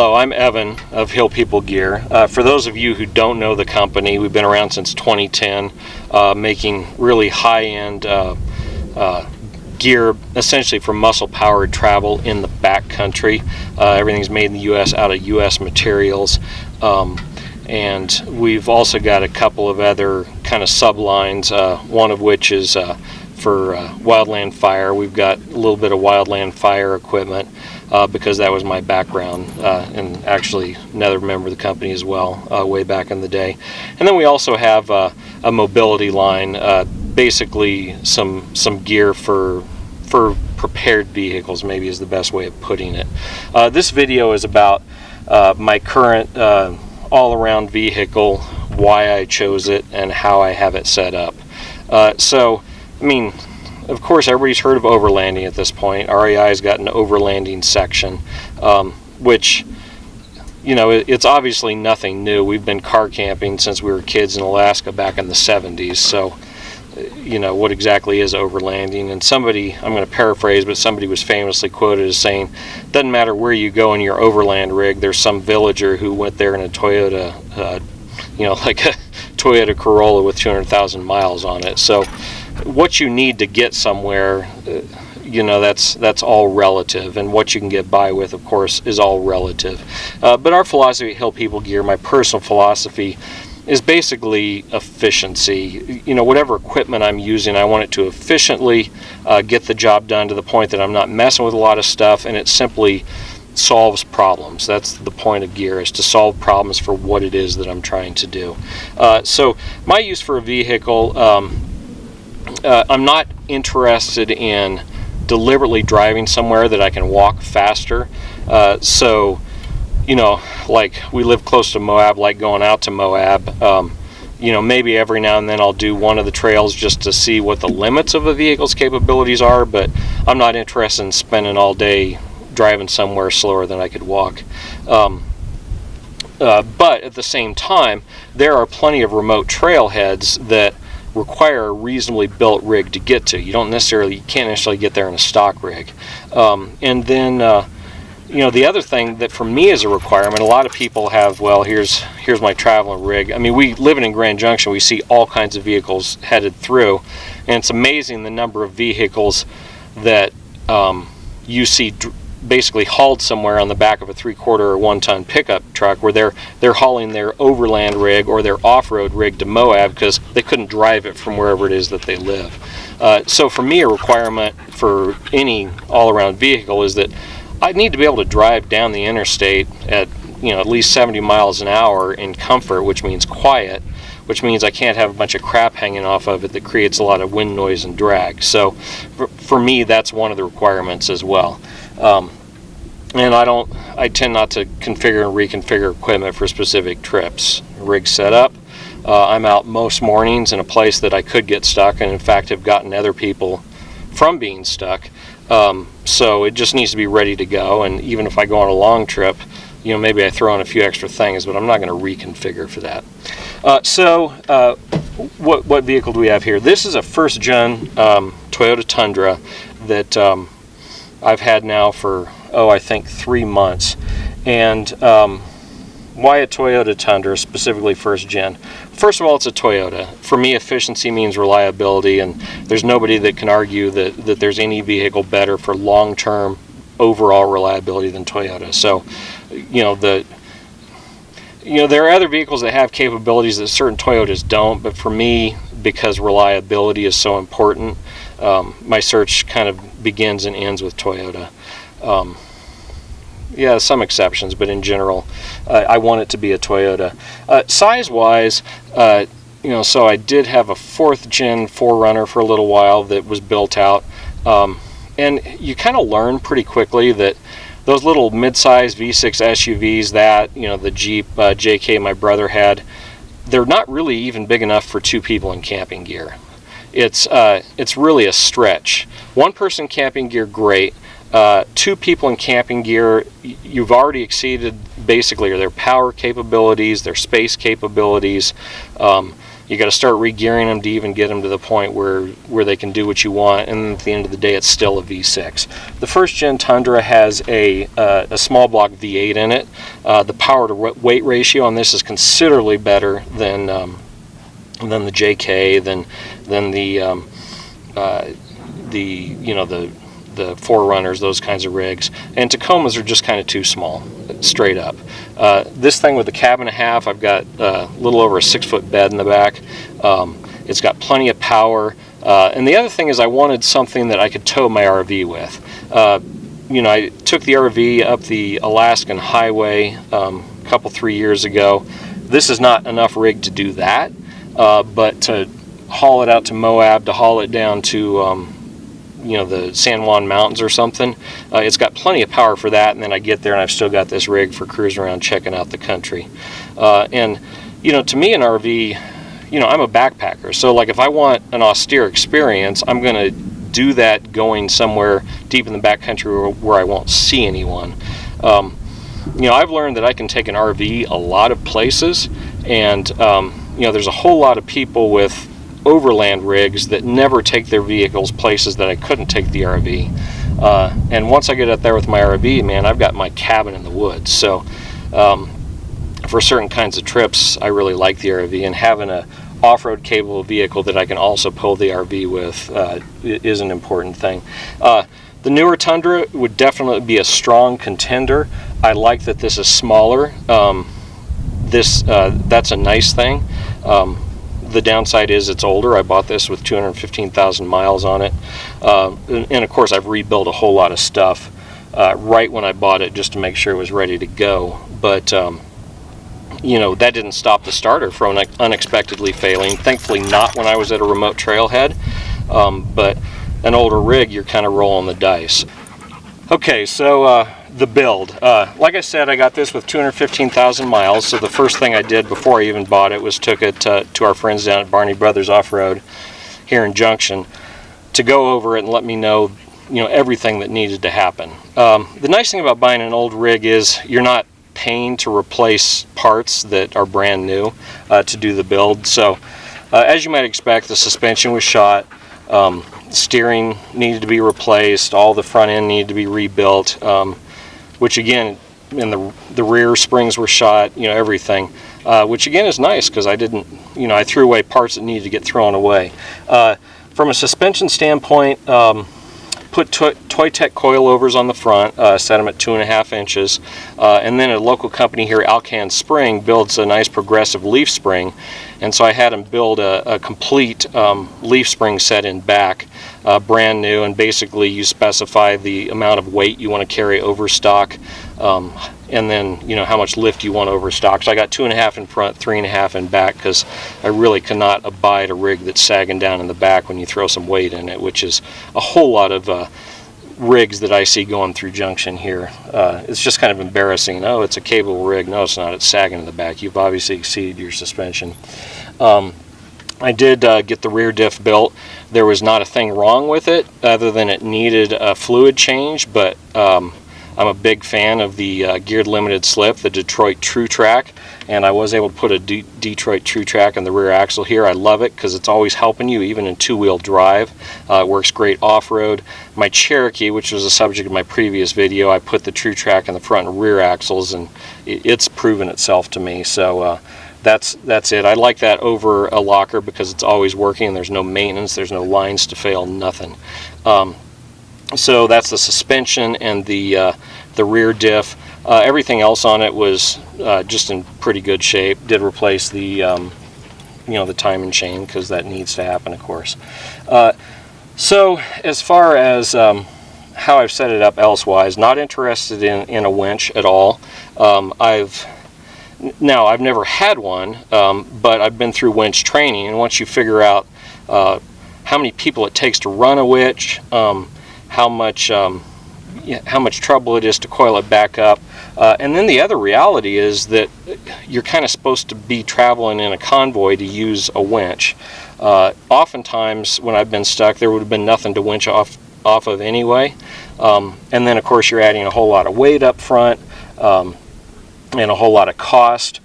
Hello, I'm Evan of Hill People Gear. For those of you who don't know the company, we've been around since 2010, making really high-end gear, essentially for muscle-powered travel in the backcountry. Everything's made in the U.S. out of U.S. materials, and we've also got a couple of other kind of sublines, one of which is for wildland fire. We've got a little bit of wildland fire equipment because that was my background, and actually another member of the company as well, way back in the day. And then we also have a mobility line, basically some gear for prepared vehicles, maybe is the best way of putting it. This video is about my current all-around vehicle, why I chose it, and how I have it set up. So, I mean, of course, everybody's heard of overlanding at this point. REI's got an overlanding section, which, you know, it's obviously nothing new. We've been car camping since we were kids in Alaska back in the 70s. So, you know, what exactly is overlanding? And somebody, I'm going to paraphrase, but somebody was famously quoted as saying, doesn't matter where you go in your overland rig, there's some villager who went there in a Toyota, you know, like a Toyota Corolla with 200,000 miles on it. So what you need to get somewhere, you know, that's all relative, and what you can get by with, of course, is all relative. But our philosophy at Hill People Gear, my personal philosophy, is basically efficiency. You know, whatever equipment I'm using, I want it to efficiently get the job done to the point that I'm not messing with a lot of stuff, and it simply solves problems. That's the point of gear, is to solve problems for what it is that I'm trying to do. So my use for a vehicle, I'm not interested in deliberately driving somewhere that I can walk faster. So, you know, like we live close to Moab, like going out to Moab, you know, maybe every now and then I'll do one of the trails just to see what the limits of a vehicle's capabilities are, but I'm not interested in spending all day driving somewhere slower than I could walk. But at the same time, there are plenty of remote trailheads that require a reasonably built rig to get to. You can't necessarily get there in a stock rig. And then, you know, the other thing that for me is a requirement, a lot of people have, well, here's my traveling rig. I mean, we living in Grand Junction, we see all kinds of vehicles headed through, and it's amazing the number of vehicles that you see basically hauled somewhere on the back of a 3/4 or 1-ton pickup truck, where they're hauling their overland rig or their off-road rig to Moab because they couldn't drive it from wherever it is that they live. So for me, a requirement for any all-around vehicle is that I need to be able to drive down the interstate at, you know, at least 70 miles an hour in comfort, which means quiet, which means I can't have a bunch of crap hanging off of it that creates a lot of wind noise and drag. So for me, that's one of the requirements as well. And I tend not to configure and reconfigure equipment for specific trips. Rig setup, I'm out most mornings in a place that I could get stuck, and in fact have gotten other people from being stuck. So it just needs to be ready to go, and even if I go on a long trip, you know, maybe I throw in a few extra things, but I'm not going to reconfigure for that. What vehicle do we have here? This is a first-gen Toyota Tundra that I've had now for, I think 3 months. And why a Toyota Tundra, specifically first gen? First of all, it's a Toyota. For me, efficiency means reliability, and there's nobody that can argue that there's any vehicle better for long-term overall reliability than Toyota. So, you know, there are other vehicles that have capabilities that certain Toyotas don't, but for me, because reliability is so important, my search kind of begins and ends with Toyota. Yeah, some exceptions, but in general, I want it to be a Toyota. Size-wise, you know, so I did have a 4th gen 4Runner for a little while that was built out, and you kind of learn pretty quickly that those little mid-size V6 SUVs, that, you know, the Jeep JK my brother had, they're not really even big enough for 2 people in camping gear. It's really a stretch. 1-person camping gear, great. 2 people in camping gear, you've already exceeded basically their power capabilities, their space capabilities. you got to start re-gearing them to even get them to the point where they can do what you want, and at the end of the day it's still a V6. The first gen Tundra has a small block V8 in it. The power to weight ratio on this is considerably better than the JK, than the Forerunners, those kinds of rigs. And Tacomas are just kind of too small, straight up. This thing with the cab and a half, I've got a little over a 6-foot bed in the back. It's got plenty of power. And the other thing is I wanted something that I could tow my RV with. I took the RV up the Alaskan Highway a couple, 3 years ago. This is not enough rig to do that, but to haul it out to Moab, to haul it down to the San Juan Mountains or something, it's got plenty of power for that. And then I get there and I've still got this rig for cruising around checking out the country. And to me, an RV, I'm a backpacker, so like if I want an austere experience, I'm gonna do that going somewhere deep in the backcountry where I won't see anyone. I've learned that I can take an RV a lot of places, and there's a whole lot of people with overland rigs that never take their vehicles places that I couldn't take the RV. And once I get up there with my RV, man, I've got my cabin in the woods. So for certain kinds of trips, I really like the RV, and having a off-road capable vehicle that I can also pull the RV with is an important thing. The newer Tundra would definitely be a strong contender. I like that this is smaller. That's a nice thing. The downside is it's older. I bought this with 215,000 miles on it. And of course I've rebuilt a whole lot of stuff right when I bought it just to make sure it was ready to go. But that didn't stop the starter from unexpectedly failing. Thankfully not when I was at a remote trailhead. But an older rig, you're kind of rolling the dice. Okay, so the build. Like I said, I got this with 215,000 miles, so the first thing I did before I even bought it was took it to our friends down at Barney Brothers Off-Road here in Junction to go over it and let me know, everything that needed to happen. The nice thing about buying an old rig is you're not paying to replace parts that are brand new to do the build. So as you might expect, the suspension was shot. Steering needed to be replaced, all the front end needed to be rebuilt, which again, and the rear springs were shot, everything, which again is nice because I didn't, I threw away parts that needed to get thrown away. From a suspension standpoint, put Toyota coilovers on the front, set them at 2.5 inches, and then a local company here, Alcan Spring, builds a nice progressive leaf spring, and so I had them build a complete leaf spring set in back, brand new, and basically you specify the amount of weight you want to carry over stock, and then how much lift you want over stock. So I got 2.5 in front, 3.5 in back, because I really cannot abide a rig that's sagging down in the back when you throw some weight in it, which is a whole lot of rigs that I see going through Junction here. It's just kind of embarrassing. Oh, it's a cable rig. No, it's not. It's sagging in the back. You've obviously exceeded your suspension. I did get the rear diff built. There was not a thing wrong with it other than it needed a fluid change, but I'm a big fan of the geared limited slip, the Detroit True Track, and I was able to put a Detroit True Track on the rear axle here. I love it because it's always helping you even in two-wheel drive. It works great off-road. My Cherokee, which was the subject of my previous video, I put the True Track in the front and rear axles, and it's proven itself to me. So that's it. I like that over a locker because it's always working and there's no maintenance, there's no lines to fail, nothing. So that's the suspension and the rear diff. Everything else on it was just in pretty good shape. Did replace the the timing chain because that needs to happen, of course. So as far as how I've set it up elsewise, not interested in a winch at all. I've never had one, but I've been through winch training, and once you figure out how many people it takes to run a winch, how much trouble it is to coil it back up, and then the other reality is that you're kind of supposed to be traveling in a convoy to use a winch. Oftentimes when I've been stuck, there would have been nothing to winch off of anyway, and then of course you're adding a whole lot of weight up front and a whole lot of cost.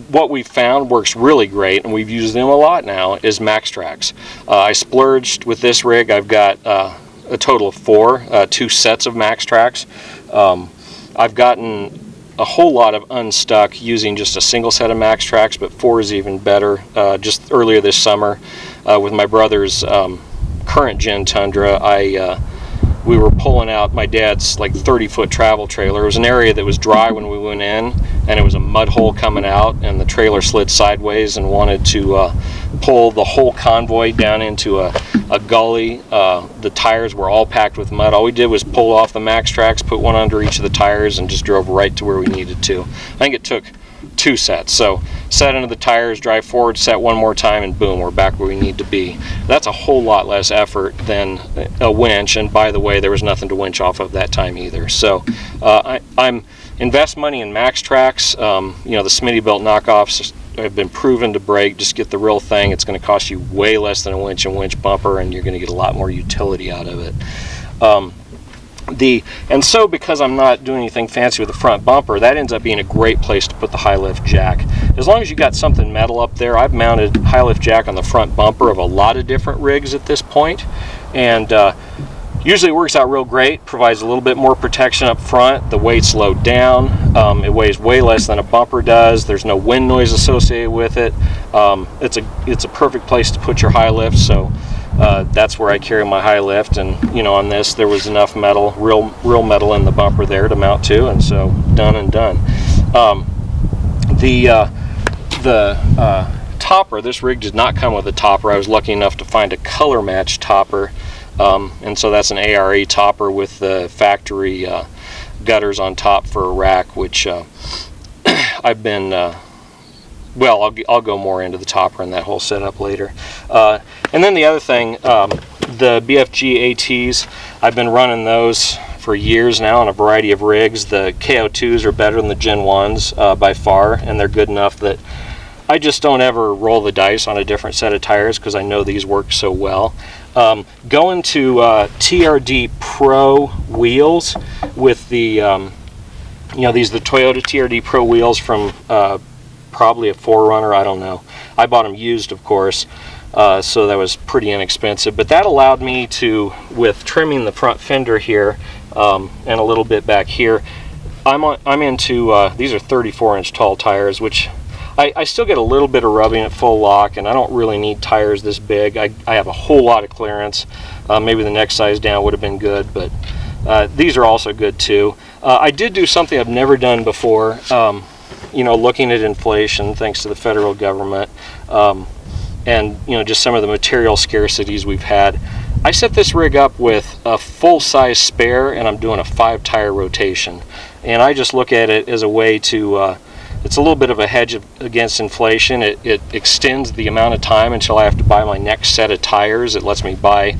what we found works really great, and we've used them a lot now, is MaxTrax. I splurged with this rig. I've got a total of 4, 2 sets of MaxTrax. I've gotten a whole lot of unstuck using just a single set of MaxTrax, but 4 is even better. Just earlier this summer, with my brother's current gen Tundra, we were pulling out my dad's like 30-foot travel trailer. It was an area that was dry when we went in, and it was a mud hole coming out, and the trailer slid sideways and wanted to pull the whole convoy down into a gully. The tires were all packed with mud. All we did was pull off the MaxTrax, put one under each of the tires, and just drove right to where we needed to. I think it took 2 sets. So set into the tires, drive forward, set one more time, and boom, we're back where we need to be. That's a whole lot less effort than a winch, and by the way, there was nothing to winch off of that time either. So I'm invest money in MaxTrax. You know, the Smittybilt knockoffs have been proven to break. Just get the real thing. It's going to cost you way less than a winch and winch bumper, and you're going to get a lot more utility out of it. And so because I'm not doing anything fancy with the front bumper, that ends up being a great place to put the high lift jack. As long as you got something metal up there, I've mounted high lift jack on the front bumper of a lot of different rigs at this point, and usually it works out real great. Provides a little bit more protection up front. The weight's low down. It weighs way less than a bumper does. There's no wind noise associated with it. It's a perfect place to put your high lift. So that's where I carry my high lift, and you know, on this there was enough metal, real metal in the bumper there to mount to, and so done and done. The topper, this rig did not come with a topper. I was lucky enough to find a color match topper, and so that's an ARE topper with the factory gutters on top for a rack, which I've been well, I'll go more into the topper and that whole setup later. And then the other thing, the BFG ATs, I've been running those for years now on a variety of rigs. The KO2s are better than the Gen 1s by far, and they're good enough that I just don't ever roll the dice on a different set of tires because I know these work so well. Going to TRD Pro wheels with the, you know, these are the Toyota TRD Pro wheels from probably a 4Runner, I don't know. I bought them used, of course, so that was pretty inexpensive, but that allowed me to, with trimming the front fender here and a little bit back here, I'm into, these are 34-inch tall tires, which I still get a little bit of rubbing at full lock, and I don't really need tires this big. I have a whole lot of clearance. Maybe the next size down would have been good, but these are also good too. I did do something I've never done before. You know, looking at inflation thanks to the federal government, and you know, just some of the material scarcities we've had, I set this rig up with a full-size spare, and I'm doing a 5-tire rotation, and I just look at it as a way to it's a little bit of a hedge against inflation. It extends the amount of time until I have to buy my next set of tires. It lets me buy,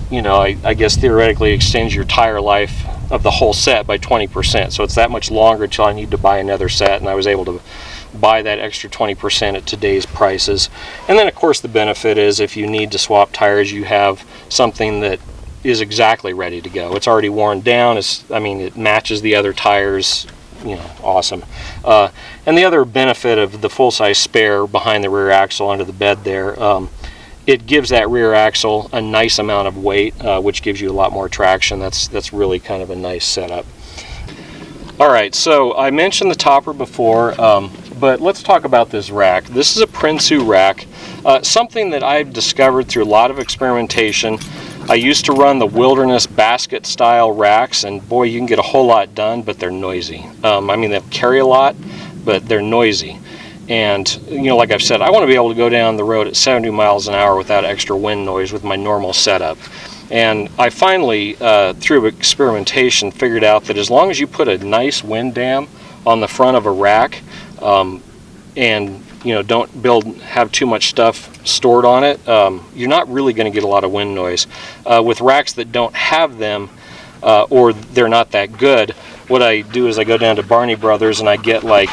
you know, I guess theoretically extends your tire life of the whole set by 20%, so it's that much longer until I need to buy another set, and I was able to buy that extra 20% at today's prices. And then of course the benefit is if you need to swap tires, you have something that is exactly ready to go. It's already worn down. I mean, it matches the other tires, you know, awesome. And the other benefit of the full-size spare behind the rear axle under the bed there, it gives that rear axle a nice amount of weight, which gives you a lot more traction. That's really kind of a nice setup. All right, so I mentioned the topper before, but let's talk about this rack. This is a Prinsu rack, something that I've discovered through a lot of experimentation. I used to run the Wilderness basket style racks, and boy, you can get a whole lot done, but they're noisy. I mean, they carry a lot, but they're noisy. And you know, like I've said, I want to be able to go down the road at 70 miles an hour without extra wind noise with my normal setup. And I finally, through experimentation, figured out that as long as you put a nice wind dam on the front of a rack, and you know, don't have too much stuff stored on it, you're not really going to get a lot of wind noise. With racks that don't have them, or they're not that good, what I do is I go down to Barney Brothers and I get like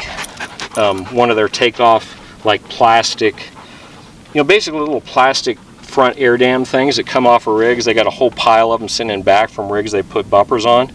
one of their takeoff, like plastic, you know, basically little plastic front air dam things that come off of rigs. They got a whole pile of them sitting in back from rigs they put bumpers on.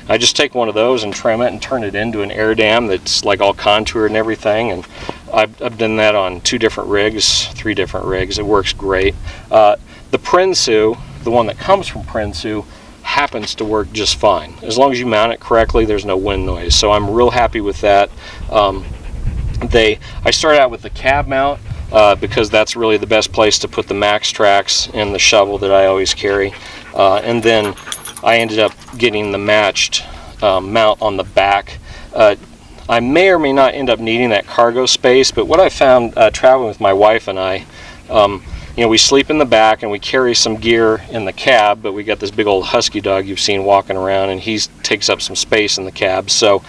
I just take one of those and trim it and turn it into an air dam that's like all contoured and everything, and I've done that on 2 different rigs, 3 different rigs. It works great. The Prinsu, the one that comes from Prinsu, happens to work just fine. As long as you mount it correctly, there's no wind noise. So I'm real happy with that. I started out with the cab mount because that's really the best place to put the max tracks and the shovel that I always carry. And then I ended up getting the matched mount on the back. I may or may not end up needing that cargo space, but what I found traveling with my wife and I, you know, we sleep in the back and we carry some gear in the cab, but we got this big old husky dog you've seen walking around, and he takes up some space in the cab. So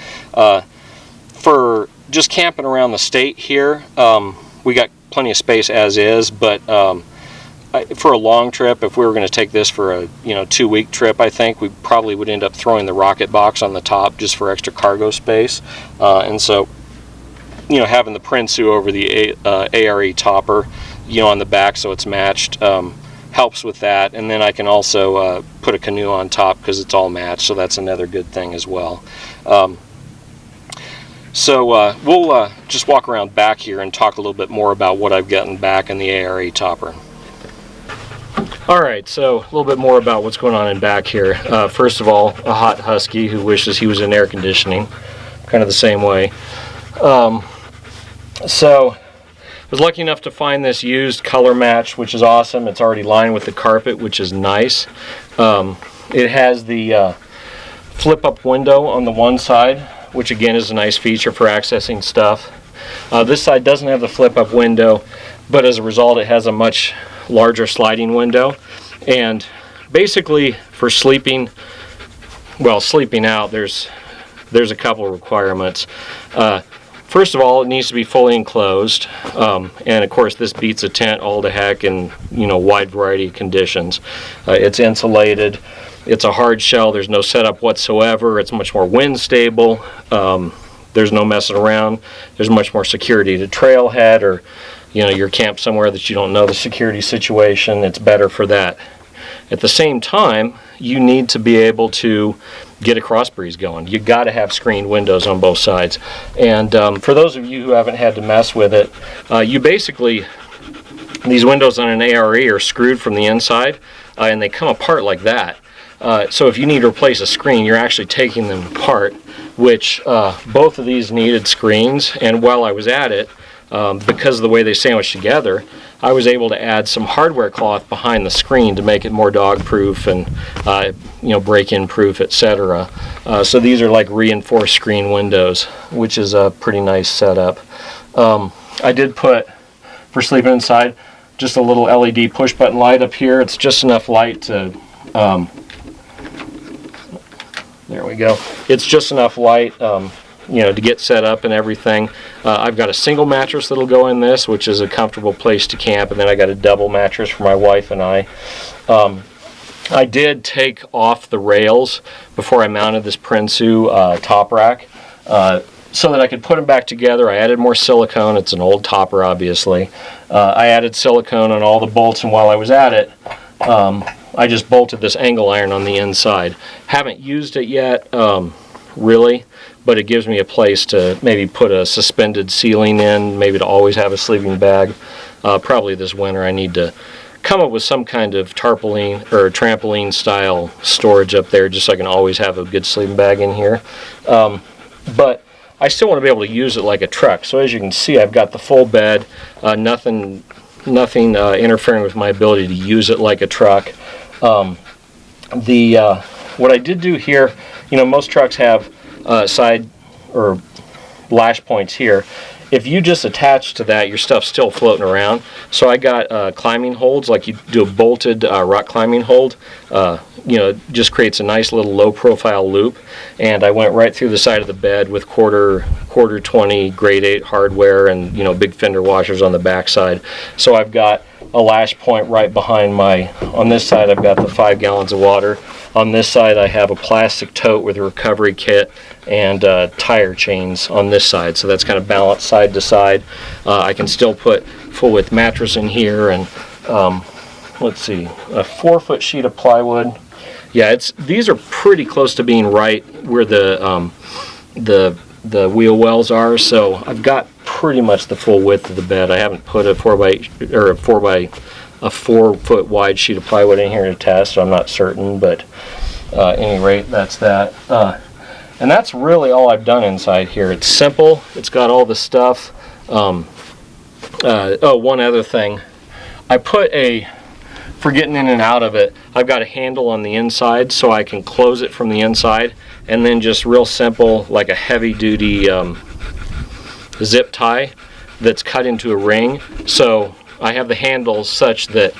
for just camping around the state here, we got plenty of space as is, but for a long trip, if we were going to take this for a 2-week trip, I think we probably would end up throwing the rocket box on the top just for extra cargo space. And so, having the Prinsu over the ARE topper, on the back so it's matched, helps with that. And then I can also put a canoe on top because it's all matched, so that's another good thing as well. So we'll just walk around back here and talk a little bit more about what I've gotten back in the ARE topper. Alright, so a little bit more about what's going on in back here. First of all, a hot husky who wishes he was in air conditioning, kind of the same way. So I was lucky enough to find this used color match, which is awesome. It's already lined with the carpet, which is nice. It has the flip up window on the one side, which again is a nice feature for accessing stuff. This side doesn't have the flip up window, but as a result it has a much larger sliding window. And basically for sleeping out, there's a couple of requirements. First of all, it needs to be fully enclosed, and of course this beats a tent all to heck in wide variety of conditions. It's insulated, it's a hard shell, there's no setup whatsoever, it's much more wind stable, there's no messing around, there's much more security to trailhead, or you're camped somewhere that you don't know the security situation. It's better for that. At the same time, you need to be able to get a cross breeze going. You got to have screened windows on both sides. And for those of you who haven't had to mess with it, you basically, these windows on an ARE are screwed from the inside, and they come apart like that. So if you need to replace a screen, you're actually taking them apart, which both of these needed screens. And while I was at it, because of the way they sandwich together, I was able to add some hardware cloth behind the screen to make it more dog proof and break-in proof, etc. So these are like reinforced screen windows, which is a pretty nice setup. I did put, for sleeping inside, just a little LED push button light up here. It's just enough light to there we go. It's just enough light to get set up and everything. I've got a single mattress that'll go in this, which is a comfortable place to camp, and then I got a double mattress for my wife and I. I did take off the rails before I mounted this Prinsu top rack so that I could put them back together. I added more silicone. It's an old topper, obviously. I added silicone on all the bolts, and while I was at it, I just bolted this angle iron on the inside. Haven't used it yet, really, but it gives me a place to maybe put a suspended ceiling in, maybe to always have a sleeping bag. Probably this winter I need to come up with some kind of tarpaulin or trampoline style storage up there, just so I can always have a good sleeping bag in here. But I still want to be able to use it like a truck. So as you can see, I've got the full bed, nothing interfering with my ability to use it like a truck. What I did do here, most trucks have side or lash points here. If you just attach to that, your stuff's still floating around. So I got climbing holds, like you do a bolted rock climbing hold. Just creates a nice little low profile loop. And I went right through the side of the bed with quarter 20 grade 8 hardware and big fender washers on the back side. So I've got a lash point right behind on this side I've got the 5 gallons of water. On this side I have a plastic tote with a recovery kit and tire chains on this side, so that's kind of balanced side to side. I can still put full width mattress in here, and let's see, a 4-foot sheet of plywood. Yeah, these are pretty close to being right where the wheel wells are, so I've got pretty much the full width of the bed. I haven't put a 4-foot wide sheet of plywood in here to test, so I'm not certain, but at any rate, that's that. And that's really all I've done inside here. It's simple. It's got all the stuff. Oh, one other thing. I put for getting in and out of it, I've got a handle on the inside so I can close it from the inside, and then just real simple, like a heavy-duty zip tie that's cut into a ring. So I have the handle such that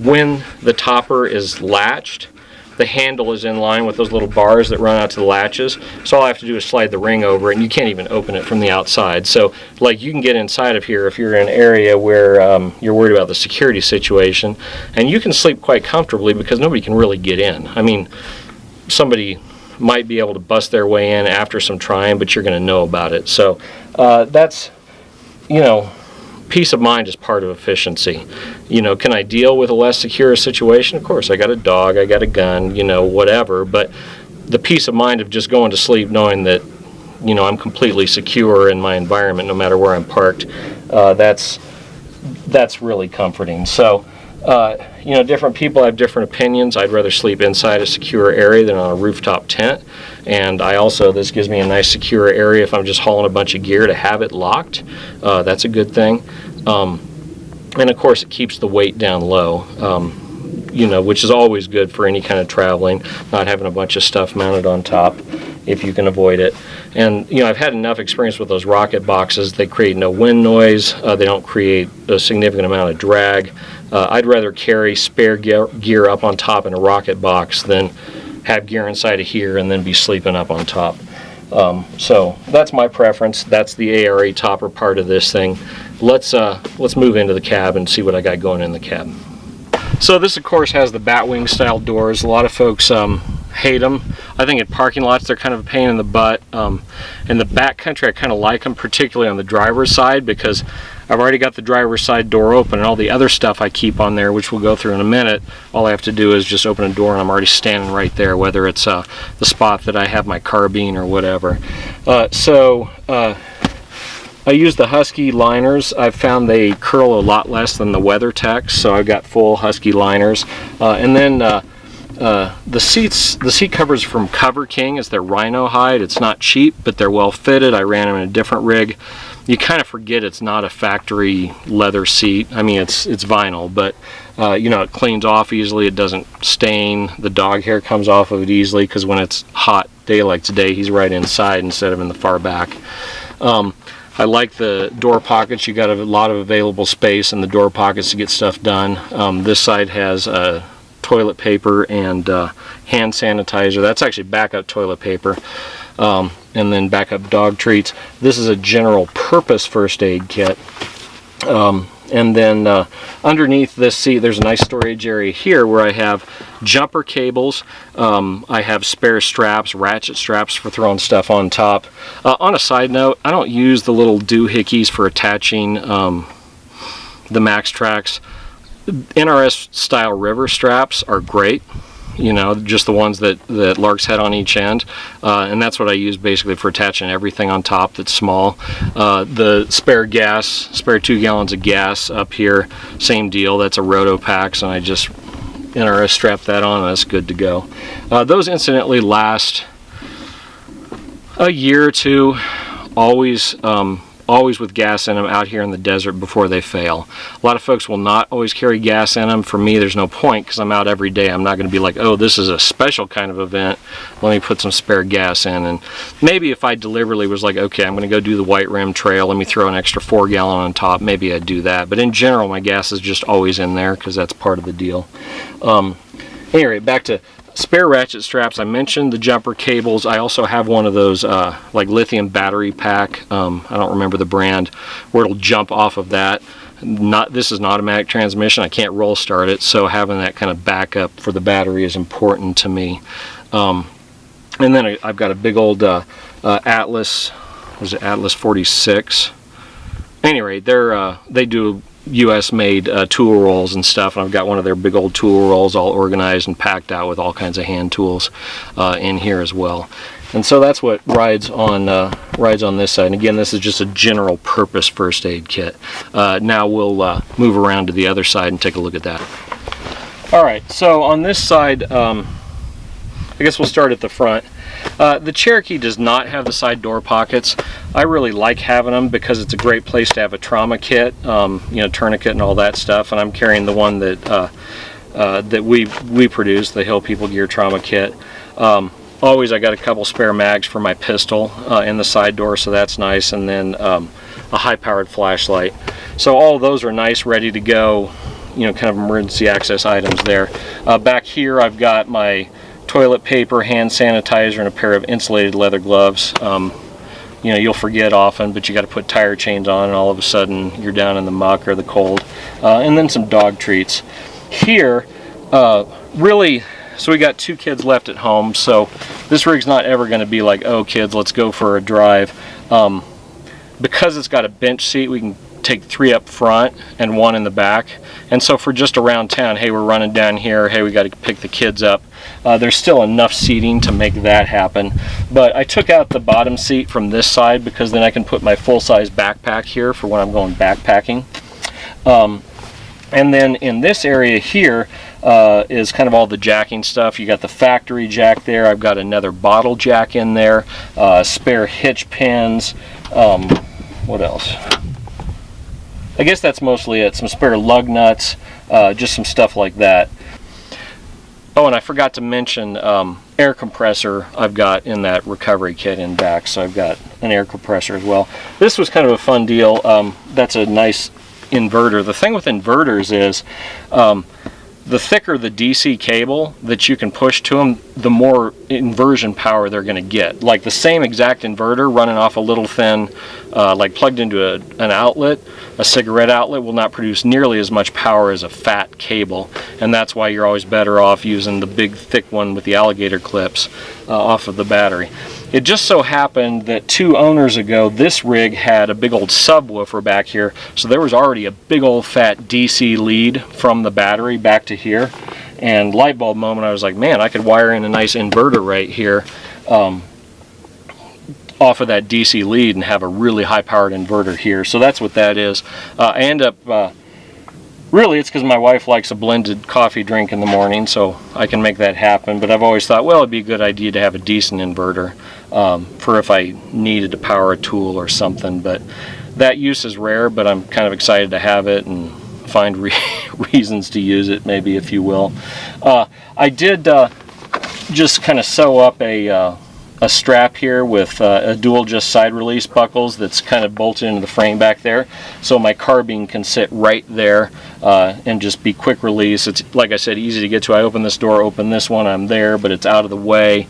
when the topper is latched, the handle is in line with those little bars that run out to the latches. So all I have to do is slide the ring over it, and you can't even open it from the outside. So like you can get inside of here if you're in an area where you're worried about the security situation, and you can sleep quite comfortably because nobody can really get in. I mean, somebody might be able to bust their way in after some trying, but you're going to know about it. So that's, you know, peace of mind is part of efficiency. You know, can I deal with a less secure situation? Of course, I got a dog, I got a gun, you know, whatever, but the peace of mind of just going to sleep knowing that, you know, I'm completely secure in my environment no matter where I'm parked, that's really comforting. So, you know, different people have different opinions. I'd rather sleep inside a secure area than on a rooftop tent. And this gives me a nice secure area if I'm just hauling a bunch of gear to have it locked. That's a good thing. And of course it keeps the weight down low, you know, which is always good for any kind of traveling, not having a bunch of stuff mounted on top if you can avoid it. And, you know, I've had enough experience with those rocket boxes. They create no wind noise. They don't create a significant amount of drag. I'd rather carry spare gear up on top in a rocket box than have gear inside of here and then be sleeping up on top. So that's my preference. That's the ARA topper part of this thing. Let's move into the cab and see what I got going in the cab. So this, of course, has the batwing style doors. A lot of folks hate them. I think in parking lots they're kind of a pain in the butt. In the backcountry I kind of like them, particularly on the driver's side, because I've already got the driver's side door open, and all the other stuff I keep on there, which we'll go through in a minute, all I have to do is just open a door and I'm already standing right there, whether it's the spot that I have my carbine or whatever. I use the Husky liners. I've found they curl a lot less than the WeatherTech, so I've got full Husky liners. And then the seat covers from Cover King. It's their rhino hide. It's not cheap, but they're well fitted. I ran them in a different rig. You kind of forget it's not a factory leather seat. I mean, it's vinyl, but you know, it cleans off easily. It doesn't stain. The dog hair comes off of it easily because when it's hot day like today, he's right inside instead of in the far back. I like the door pockets. You got a lot of available space in the door pockets to get stuff done. This side has toilet paper and hand sanitizer. That's actually backup toilet paper. And then backup dog treats. This is a general purpose first aid kit. And then underneath this seat there's a nice storage area here where I have jumper cables. I have spare straps, ratchet straps for throwing stuff on top. On a side note, I don't use the little doohickeys for attaching the MaxTrax. NRS style river straps are great. You know, just the ones that Lark's head on each end, and that's what I use basically for attaching everything on top that's small. The spare 2 gallons of gas up here, same deal. That's a Rotopax, and I just NRS strap that on and that's good to go. Those incidentally last a year or two, always with gas in them out here in the desert before they fail. A lot of folks will not always carry gas in them. For me, there's no point because I'm out every day. I'm not going to be like, oh, this is a special kind of event, let me put some spare gas in. And maybe if I deliberately was like, okay, I'm going to go do the White Rim Trail, let me throw an extra 4 gallon on top, maybe I'd do that. But in general, my gas is just always in there because that's part of the deal. Anyway, back to spare ratchet straps. I mentioned the jumper cables. I also have one of those like lithium battery pack. I don't remember the brand, where it'll jump off of that. This is an automatic transmission. I can't roll start it, so having that kind of backup for the battery is important to me. And then I've got a big old Atlas. Was it Atlas 46? Anyway, they do US made tool rolls and stuff, and I've got one of their big old tool rolls all organized and packed out with all kinds of hand tools in here as well. And so that's what rides on this side. And again, this is just a general purpose first aid kit. Now we'll move around to the other side and take a look at that. All right, so on this side, I guess we'll start at the front. The Cherokee does not have the side door pockets. I really like having them because it's a great place to have a trauma kit, you know, tourniquet and all that stuff. And I'm carrying the one that that we produce, the Hill People Gear Trauma Kit. Always I got a couple spare mags for my pistol in the side door, so that's nice, and then a high-powered flashlight. So all of those are nice, ready to go, you know, kind of emergency access items there. Back here I've got my toilet paper, hand sanitizer, and a pair of insulated leather gloves. You know, you'll forget often, but you got to put tire chains on, and all of a sudden you're down in the muck or the cold. And then some dog treats. Here, really, so we got 2 kids left at home, so this rig's not ever going to be like, oh kids, let's go for a drive. Because it's got a bench seat, we can take 3 up front and 1 in the back. And so for just around town, hey, we're running down here, hey, we got to pick the kids up. There's still enough seating to make that happen. But I took out the bottom seat from this side because then I can put my full-size backpack here for when I'm going backpacking. And then in this area here is kind of all the jacking stuff. You got the factory jack there. I've got another bottle jack in there, spare hitch pins. What else? I guess that's mostly it. Some spare lug nuts, just some stuff like that. Oh, and I forgot to mention air compressor I've got in that recovery kit in back, so I've got an air compressor as well. This was kind of a fun deal. That's a nice inverter. The thing with inverters is the thicker the DC cable that you can push to them, the more inversion power they're going to get. Like the same exact inverter running off a little thin, like plugged into an outlet, a cigarette outlet, will not produce nearly as much power as a fat cable, and that's why you're always better off using the big thick one with the alligator clips off of the battery. It just so happened that 2 owners ago, this rig had a big old subwoofer back here, so there was already a big old fat DC lead from the battery back to here. And light bulb moment, I was like, man, I could wire in a nice inverter right here off of that DC lead and have a really high-powered inverter here. So that's what that is. I end up, really it's because my wife likes a blended coffee drink in the morning, so I can make that happen. But I've always thought, well, it'd be a good idea to have a decent inverter for if I needed to power a tool or something. But that use is rare, but I'm kind of excited to have it and find reasons to use it, maybe, if you will. I did just kind of sew up a strap here with a dual just side release buckles that's kind of bolted into the frame back there, so my carbine can sit right there and just be quick release. It's, like I said, easy to get to. I open this door, open this one, I'm there, but it's out of the way.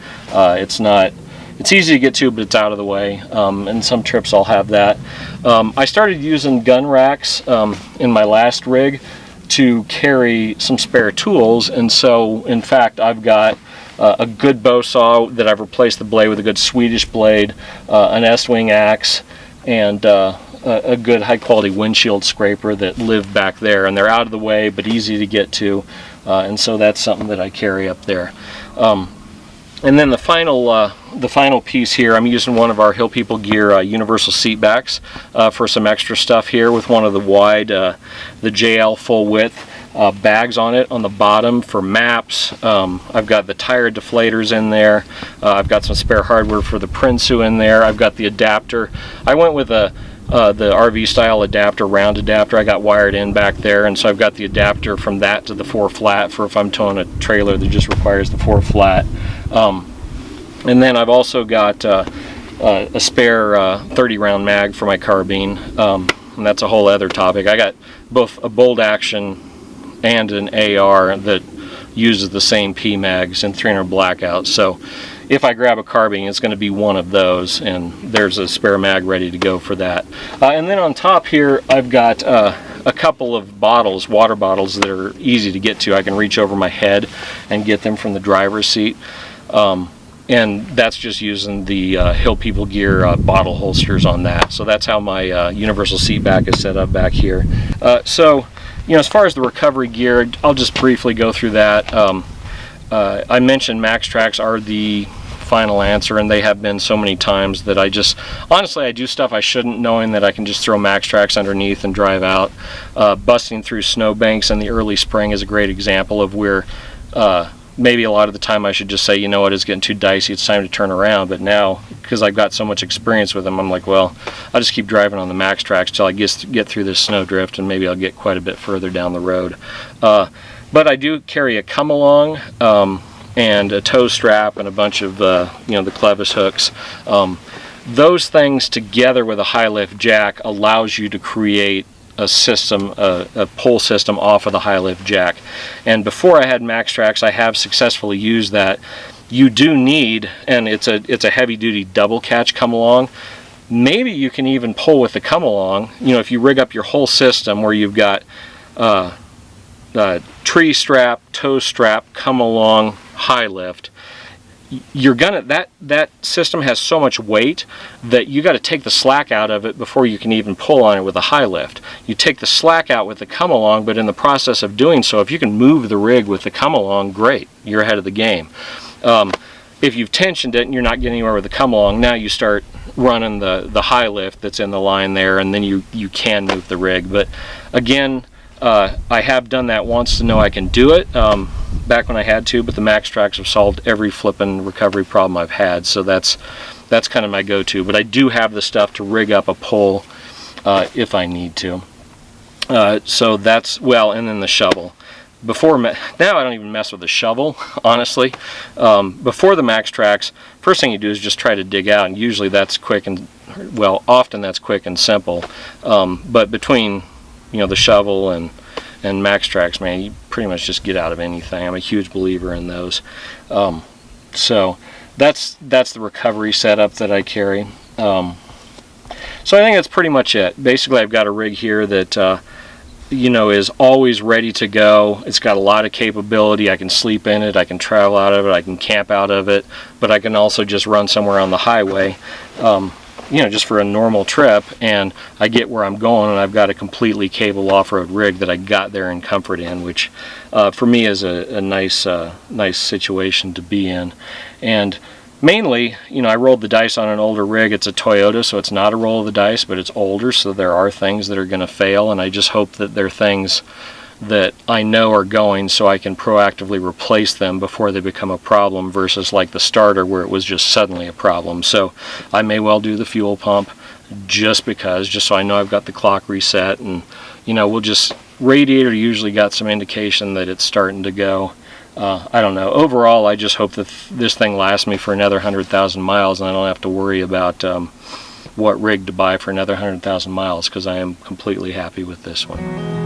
It's easy to get to, but it's out of the way, and some trips I'll have that. I started using gun racks in my last rig to carry some spare tools, and so in fact I've got a good bow saw that I've replaced the blade with a good Swedish blade, an S-wing axe, and a good high-quality windshield scraper that live back there, and they're out of the way but easy to get to, and so that's something that I carry up there. And then the final piece here, I'm using one of our Hill People Gear universal seat backs for some extra stuff here, with one of the wide, the JL full width bags on it on the bottom for maps. I've got the tire deflators in there. I've got some spare hardware for the Prinsu in there. I've got the adapter. I went with the RV style adapter, round adapter. I got wired in back there, and so I've got the adapter from that to the 4 flat for if I'm towing a trailer that just requires the 4 flat. And then I've also got a spare 30 round mag for my carbine, and that's a whole other topic. I got both a bolt action and an AR that uses the same P mags and 300 blackouts, so if I grab a carbine, it's going to be one of those, and there's a spare mag ready to go for that. And then on top here, I've got a couple of bottles, water bottles, that are easy to get to. I can reach over my head and get them from the driver's seat. And that's just using the Hill People Gear bottle holsters on that. So that's how my universal seat back is set up back here. So, you know, as far as the recovery gear, I'll just briefly go through that. I mentioned Max Tracks are the final answer, and they have been so many times that I just, honestly, I do stuff I shouldn't, knowing that I can just throw max tracks underneath and drive out. Busting through snowbanks in the early spring is a great example of where maybe a lot of the time I should just say, you know what, it's getting too dicey, it's time to turn around. But now, because I've got so much experience with them, I'm like, well, I'll just keep driving on the max tracks till I get through this snowdrift, and maybe I'll get quite a bit further down the road. But I do carry a come along and a tow strap and a bunch of the clevis hooks. Those things together with a high lift jack allows you to create a system, a pull system off of the high lift jack. And before I had max tracks, I have successfully used that. You do need, and it's a heavy duty double catch come along. Maybe you can even pull with the come along. If you rig up your whole system where you've got tree strap, tow strap, come along, high lift, you're gonna, that system has so much weight that you got to take the slack out of it before you can even pull on it with a high lift. You take the slack out with the come along, but in the process of doing so, if you can move the rig with the come along, great, you're ahead of the game. If you've tensioned it and you're not getting anywhere with the come along, now you start running the high lift that's in the line there, and then you can move the rig. But again, I have done that once to know I can do it, back when I had to, but the max tracks have solved every flipping recovery problem I've had, so that's kind of my go-to. But I do have the stuff to rig up a pull if I need to. So that's, well, and then the shovel. Now I don't even mess with the shovel, honestly. Before the max tracks, first thing you do is just try to dig out, and usually that's quick and, well, often that's quick and simple. But between the shovel and max tracks, man, you pretty much just get out of anything. I'm a huge believer in those. So that's the recovery setup that I carry. So I think that's pretty much it. Basically, I've got a rig here that is always ready to go. It's got a lot of capability. I can sleep in it, I can travel out of it, I can camp out of it, but I can also just run somewhere on the highway, just for a normal trip, and I get where I'm going, and I've got a completely capable off-road rig that I got there in comfort in, which for me is a nice situation to be in. And mainly, I rolled the dice on an older rig. It's a Toyota, so it's not a roll of the dice, but it's older, so there are things that are going to fail, and I just hope that they're things that I know are going, so I can proactively replace them before they become a problem, versus like the starter where it was just suddenly a problem. So I may well do the fuel pump just so I know I've got the clock reset, and we'll just, radiator usually got some indication that it's starting to go. I don't know. Overall, I just hope that this thing lasts me for another 100,000 miles, and I don't have to worry about what rig to buy for another 100,000 miles, because I am completely happy with this one.